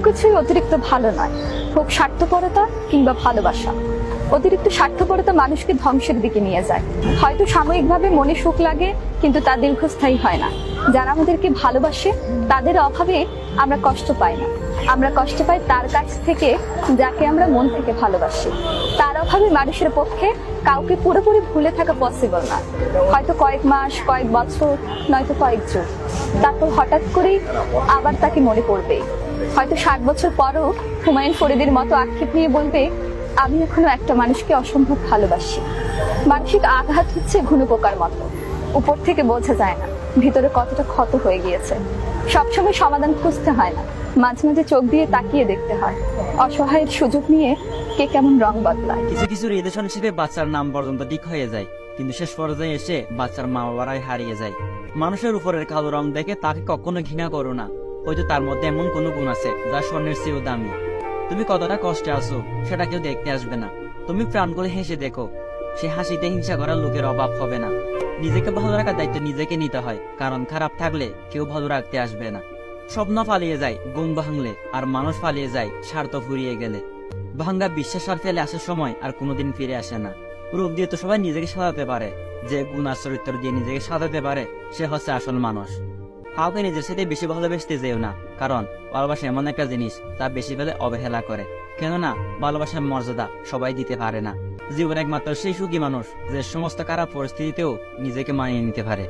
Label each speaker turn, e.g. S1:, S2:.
S1: কিছুই অতিরিক্ত ভালো নয়, হোক স্বার্থপরতা কিংবা ভালোবাসা। অতিরিক্ত স্বার্থপরতা মানুষকে ধ্বংসের দিকে নিয়ে যায়। হয়তো সাময়িকভাবে মনে সুখ লাগে, কিন্তু তা দীর্ঘস্থায়ী হয় না। যারা আমাদেরকে ভালোবাসে তাদের অভাবে আমরা কষ্ট পাই না, আমরা কষ্ট পাই তার কাছ থেকে যাকে আমরা মন থেকে ভালোবাসি। তার অভাবে মানুষের পক্ষে কাউকে পুরোপুরি ভুলে থাকা পসিবল না। হয়তো কয়েক মাস, কয়েক বছর, নয়তো কয়েক যুগ, তারপর হঠাৎ করেই আবার তাকে মনে পড়বে। হয়তো 60 বছর পরও হুমায়ুন ফরিদের মতো আক্ষেপ নিয়ে বলবে, আমি এখনো একটা মানুষকে অসম্ভব ভালোবাসি। মানসিক আঘাত হচ্ছে ঘুনো পোকার মতো, উপর থেকে বোঝা যায় না ভিতরে কতটা ক্ষত হয়ে গিয়েছে। সবসময় সমাধান খুঁজতে হয় না, মাঝে মাঝে চোখ দিয়ে তাকিয়ে দেখতে হয় অসহায়ের সুযোগ নিয়ে কে কেমন রং বদলায়।
S2: কিছু কিছু রিলেশনশিপে বাচ্চার নাম পর্যন্ত ঠিক হয়ে যায়, কিন্তু শেষ পর্যায়ে এসে বাচ্চার মা বাবারাই হারিয়ে যায়। মানুষের উপরের কালো রং দেখে তাকে কখনো ঘৃণা করো না, হয়তো তার মধ্যে এমন কোনো গুণ আছে যা স্বর্ণের চেয়েও দামি। তুমি কতটা কষ্টে আছো সেটা কেউ দেখতে আসবে না, তুমি প্রাণ করে হেসে দেখো, সে হাসিতে হিংসা করার লোকের অভাব হবে না। নিজেকে ভালো রাখার দায়িত্ব নিজেকে নিতে হয়, কারণ খারাপ থাকলে কেউ ভালো রাখতে আসবে না। স্বপ্ন পালিয়ে যায় গুণ ভাঙলে, আর মানুষ পালিয়ে যায় স্বার্থ ফুরিয়ে গেলে। ভাঙ্গা বিশ্বাস আর ফেলে আসার সময় আর কোনোদিন ফিরে আসে না। রূপ দিয়ে তো সবাই নিজেকে সাজাতে পারে, যে গুণ আর চরিত্র দিয়ে নিজেকে সাজাতে পারে সে হচ্ছে আসল মানুষ। কাউকে নিজের সাথে বেশি ভালোবাসতে যেও না, কারণ ভালোবাসা এমন একটা জিনিস তা বেশি পেলে অবহেলা করে। কেননা ভালোবাসার মর্যাদা সবাই দিতে পারে না। জীবন একমাত্র সেই সুখী মানুষ যে সমস্ত খারাপ পরিস্থিতিতেও নিজেকে মানিয়ে নিতে পারে।